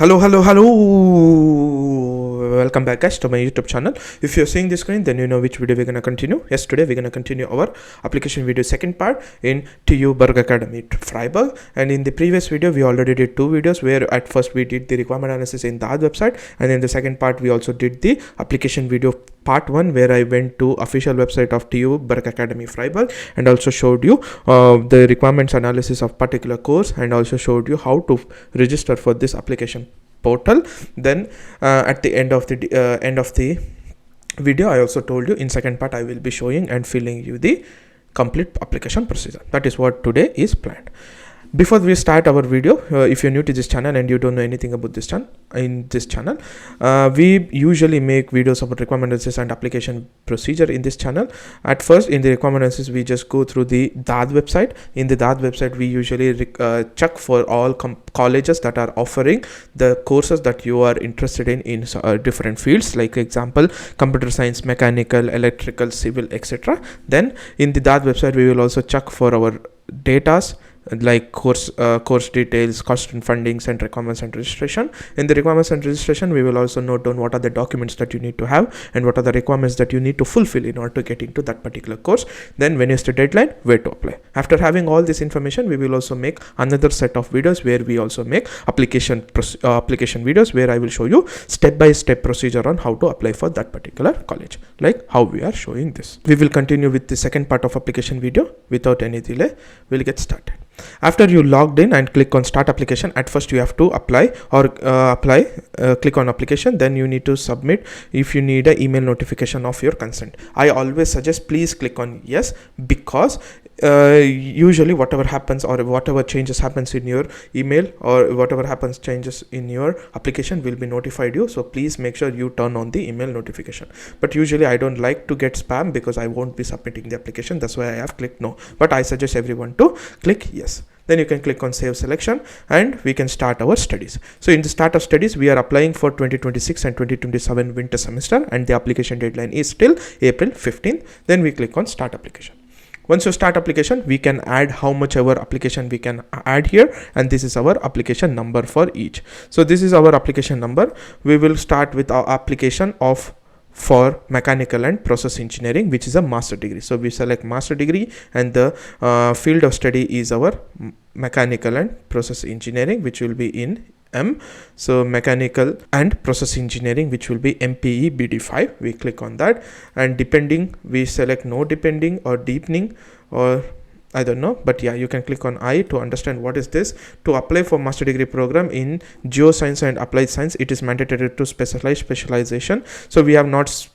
Hello. Welcome back, guys, to my YouTube channel. If you're seeing this screen, then you know which video we're gonna continue. Yes, today we're gonna continue our application video second part in TU Bergakademie Freiberg. And in the previous video, we already did two videos where at first we did the requirement analysis in that website, and in the second part we also did the application video part 1 where I went to official website of TU Bergakademie Freiberg and also showed you the requirements analysis of particular course and also showed you how to register for this application portal. Then at the end of the video, I also told you in second part I will be showing and filling you the complete application procedure. That is what today is planned. Before we start our video, if you're new to this channel and you don't know anything about this channel, we usually make videos about requirement analysis and application procedure in this channel. At first, in the requirement analysis, we just go through the DAD website. In the DAD website, we usually check for all colleges that are offering the courses that you are interested in different fields, like example computer science, mechanical, electrical, civil, etc. Then in the DAD website, we will also check for our datas like course details, cost and fundings, and requirements and registration. In the requirements and registration, we will also note down what are the documents that you need to have and what are the requirements that you need to fulfill in order to get into that particular course. Then when is the deadline, where to apply. After having all this information, we will also make another set of videos where we also make application videos where I will show you step-by-step procedure on how to apply for that particular college, like how we are showing this. We will continue with the second part of application video. Without any delay, we'll get started. After you logged in and click on start application, at first you have to apply or click on application. Then you need to submit if you need an email notification of your consent. I always suggest please click on yes, because usually whatever happens or whatever changes happens in your email or whatever happens changes in your application will be notified you. So please make sure you turn on the email notification. But usually I don't like to get spam because I won't be submitting the application. That's why I have clicked no, but I suggest everyone to click yes. Then you can click on save selection and we can start our studies. So in the start of studies, we are applying for 2026 and 2027 winter semester, and the application deadline is till April 15th. Then we click on start application. Once you start application, we can add how much our application we can add here, and this is our application number for each. So this is our application number. We will start with our application for mechanical and process engineering, which is a master degree. So we select master degree, and the field of study is our mechanical and process engineering, which will be in M. So mechanical and process engineering, which will be MPE BD5. We click on that, and depending we select no depending or deepening, or I don't know, but yeah, you can click on I to understand what is this. To apply for master degree program in geoscience and applied science, it is mandatory to specialization. So we have not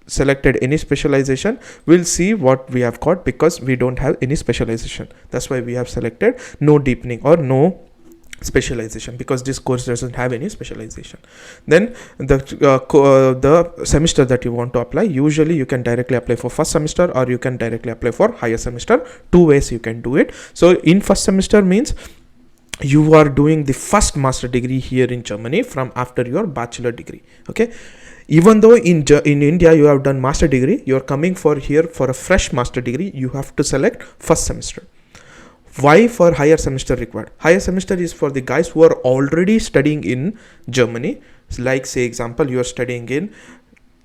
selected any specialization. We'll see what we have got because we don't have any specialization. That's why we have selected no deepening or no specialization, because this course doesn't have any specialization. Then the semester that you want to apply, usually you can directly apply for first semester or you can directly apply for higher semester. Two ways you can do it. So in first semester means you are doing the first master degree here in Germany from after your bachelor degree. Okay, even though in India you have done master degree, you are coming for here for a fresh master degree, you have to select first semester. Why for higher semester required? Higher semester is for the guys who are already studying in Germany. Like say example, you are studying in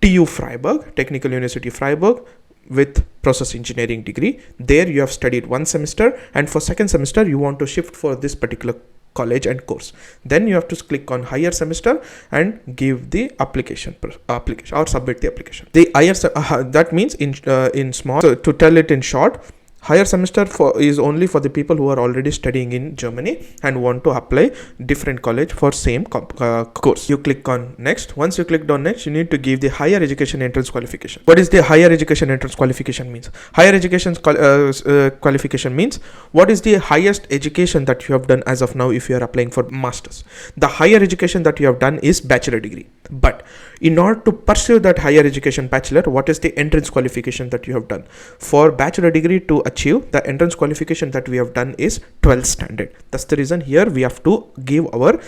TU Freiberg, Technical University Freiberg, with process engineering degree. There you have studied one semester, and for second semester you want to shift for this particular college and course. Then you have to click on higher semester and give the application or submit the application. The higher that means in small. So to tell it in short, higher semester is only for the people who are already studying in Germany and want to apply different college for same course. You click on next. Once you clicked on next, you need to give the higher education entrance qualification. What is the higher education entrance qualification means? Higher education qualification means what is the highest education that you have done as of now if you are applying for masters. The higher education that you have done is bachelor degree, but in order to pursue that higher education bachelor, what is the entrance qualification that you have done? For bachelor degree to achieve, the entrance qualification that we have done is 12th standard. That's the reason here we have to give our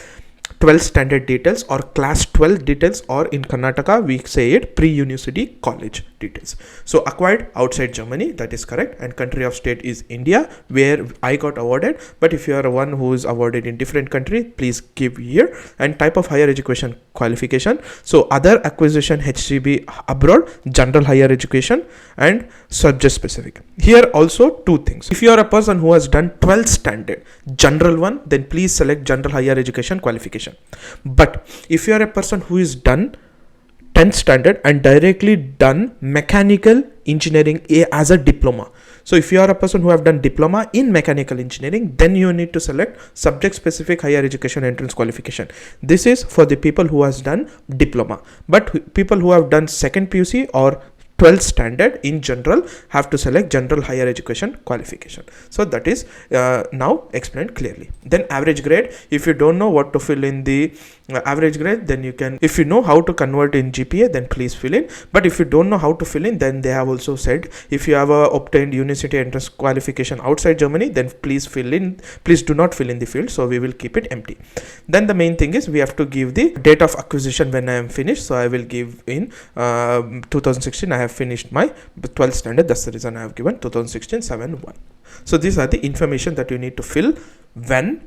12 standard details or class 12 details, or in Karnataka we say it pre-university college details. So acquired outside Germany, that is correct, and country of state is India where I got awarded. But if you are one who is awarded in different country, please give here. And type of higher education qualification, so other acquisition HGB abroad, general higher education, and subject specific. Here also two things. If you are a person who has done 12 standard general one, then please select general higher education qualification. But if you are a person who is done 10th standard and directly done mechanical engineering as a diploma, so if you are a person who have done diploma in mechanical engineering, then you need to select subject specific higher education entrance qualification. This is for the people who has done diploma, but people who have done second PUC or 12th standard in general have to select general higher education qualification. So that is now explained clearly. Then average grade, if you don't know what to fill in the average grade, then you can, if you know how to convert in GPA, then please fill in. But if you don't know how to fill in, then they have also said if you have obtained university entrance qualification outside Germany, then please fill in, please do not fill in the field, so we will keep it empty. Then the main thing is we have to give the date of acquisition when I am finished, so I will give in 2016 I have finished my 12th standard, that's the reason I have given 2016 7/1. So these are the information that you need to fill when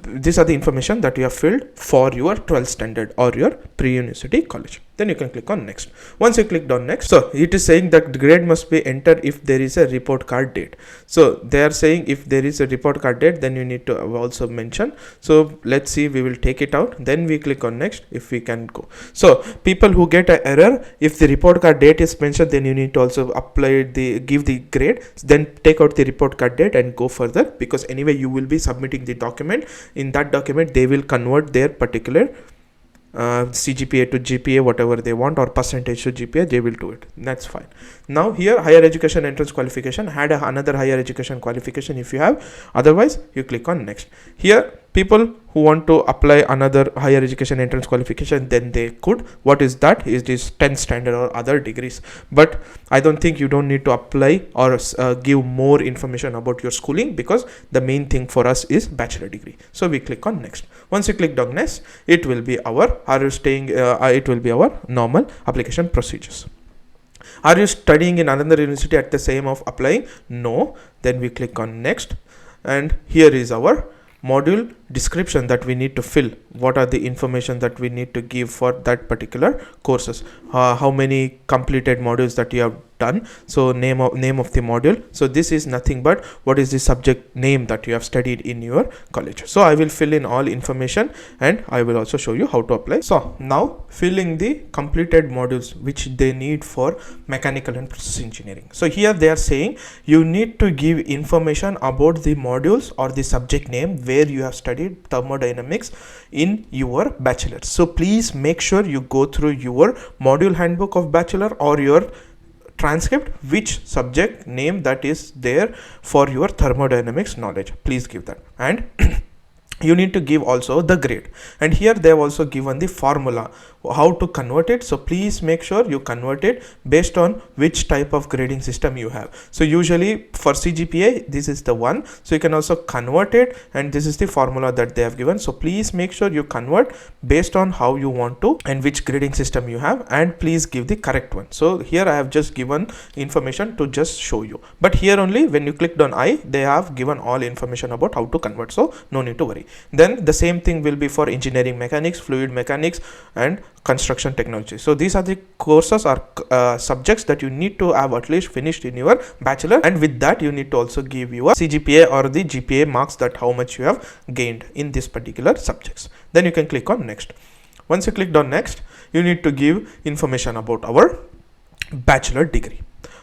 these are the information that you have filled for your 12th standard or your pre-university college. Then you can click on next. Once you clicked on next, so it is saying that the grade must be entered if there is a report card date. So they are saying if there is a report card date, then you need to also mention. So let's see, we will take it out. Then we click on next if we can go. So people who get an error, if the report card date is mentioned, then you need to also apply give the grade. Then take out the report card date and go further, because anyway you will be submitting the document. In that document they will convert their particular CGPA to GPA, whatever they want, or percentage to GPA, they will do it. That's fine. Now here higher education entrance qualification, add another higher education qualification if you have, otherwise you click on next. Here people who want to apply another higher education entrance qualification, then they could. What is that? Is this 10th standard or other degrees? But I don't think you don't need to apply or give more information about your schooling, because the main thing for us is bachelor degree. So we click on next. Once you click on next, it will be our, are you staying, it will be our normal application procedures. Are you studying in another university at the same of applying? No. Then we click on next, and here is our module description that we need to fill. What are the information that we need to give for that particular courses, how many completed modules that you have done, so name of the module. So this is nothing but what is the subject name that you have studied in your college. So I will fill in all information and I will also show you how to apply. So now filling the completed modules which they need for mechanical and process engineering. So here they are saying you need to give information about the modules or the subject name where you have studied thermodynamics in your bachelor. So please make sure you go through your module handbook of bachelor or your transcript which subject name that is there for your thermodynamics knowledge. Please give that. And you need to give also the grade, and here they have also given the formula how to convert it. So please make sure you convert it based on which type of grading system you have. So usually for CGPA this is the one, so you can also convert it, and this is the formula that they have given. So please make sure you convert based on how you want to and which grading system you have, and please give the correct one. So here I have just given information to just show you, but here only when you clicked on I, they have given all information about how to convert, so no need to worry. Then the same thing will be for engineering mechanics, fluid mechanics, and construction technology. So these are the courses or subjects that you need to have at least finished in your bachelor, and with that you need to also give your CGPA or the GPA marks, that how much you have gained in this particular subjects. Then you can click on next. Once you clicked on next, you need to give information about our bachelor degree.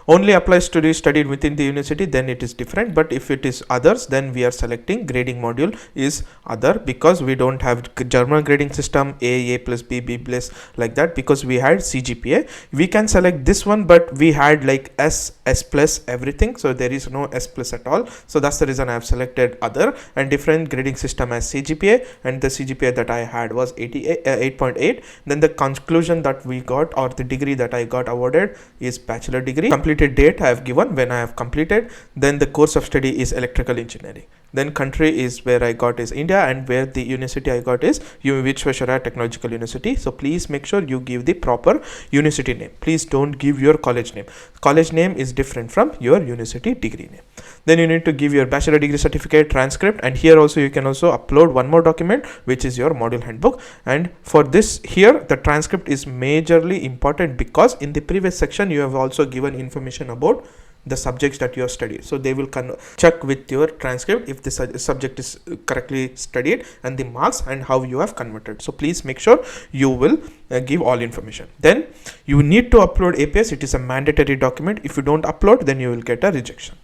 Only applies to be studied within the university, then it is different, but if it is others, then we are selecting grading module is other, because we don't have German grading system A plus B plus like that, because we had CGPA. We can select this one, but we had like S plus everything, so there is no S plus at all. So that's the reason I have selected other, and different grading system as CGPA, and the CGPA that I had was 8.8. Then the conclusion that we got, or the degree that I got awarded, is bachelor degree. Completed date I have given when I have completed. Then the course of study is electrical engineering. then country is where I got is India, and where the university I got is Vishweshwara Technological University. So please make sure you give the proper university name. Please don't give your college name. College name is different from your university degree name. Then you need to give your bachelor degree certificate, transcript, and here also you can also upload one more document, which is your module handbook. And for this here, the transcript is majorly important because in the previous section you have also given information about the subjects that you have studied. So they will check with your transcript if the subject is correctly studied and the marks and how you have converted. So please make sure you will give all information. Then you need to upload APS. It is a mandatory document. If you don't upload, then you will get a rejection.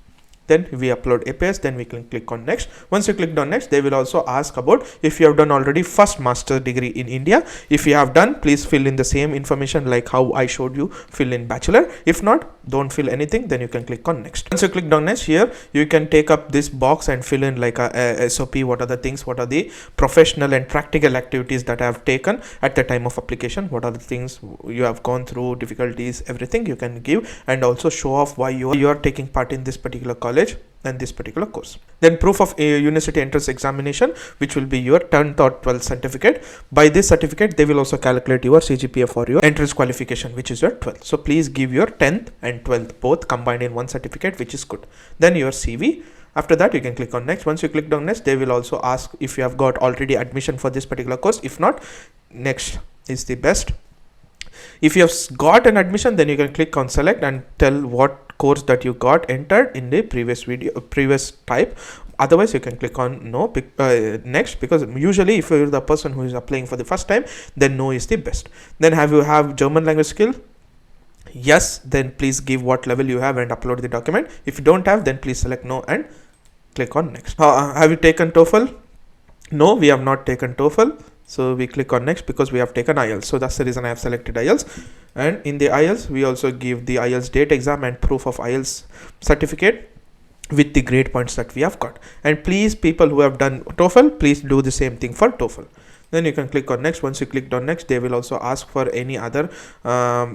Then we upload APS, then we can click on next. Once you click on next, they will also ask about if you have done already first master degree in India. If you have done, please fill in the same information like how I showed you, fill in bachelor. If not, don't fill anything, then you can click on next. Once you click on next, here you can take up this box and fill in like a SOP, what are the things, what are the professional and practical activities that I have taken at the time of application, what are the things you have gone through, difficulties, everything you can give, and also show off why you are taking part in this particular college and this particular course. Then proof of a university entrance examination, which will be your 10th or 12th certificate. By this certificate, they will also calculate your CGPA for your entrance qualification, which is your 12th. So please give your 10th and 12th both combined in one certificate, which is good. Then your CV. After that, you can click on next. Once you click on next, they will also ask if you have got already admission for this particular course. If not, next is the best. If you have got an admission, then you can click on select and tell what course that you got entered in the previous type. Otherwise, you can click on no, next, because usually if you're the person who is applying for the first time, then no is the best. Then have German language skill? Yes, then please give what level you have and upload the document. If you don't have, then please select no and click on next. Have you taken TOEFL? No, we have not taken TOEFL. So we click on next because we have taken IELTS. So that's the reason I have selected IELTS. And in the IELTS, we also give the IELTS date exam and proof of IELTS certificate with the grade points that we have got. And please, people who have done TOEFL, please do the same thing for TOEFL. Then you can click on next. Once you clicked on next, they will also ask for any other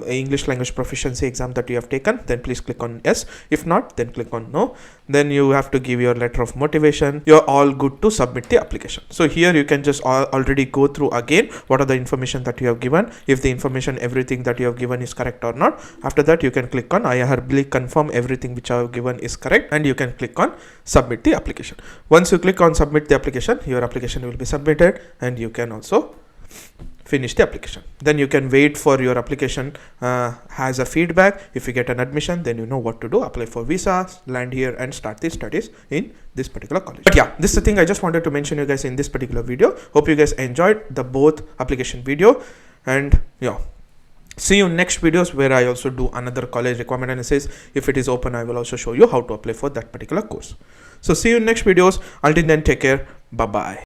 English language proficiency exam that you have taken. Then please click on yes. If not, then click on no. Then you have to give your letter of motivation. You're all good to submit the application. So here you can just already go through again what are the information that you have given, if the information, everything that you have given is correct or not. After that, you can click on I verbally confirm everything which I have given is correct, and you can click on submit the application. Once you click on submit the application, your application will be submitted, and you can also finish the application. Then you can wait for your application has a feedback. If you get an admission, then you know what to do. Apply for visa, land here, and start the studies in this particular college. But yeah, this is the thing I just wanted to mention you guys in this particular video. Hope you guys enjoyed the both application video, and yeah, see you in next videos where I also do another college requirement analysis. If it is open, I will also show you how to apply for that particular course. So see you in next videos. Until then, take care. Bye bye.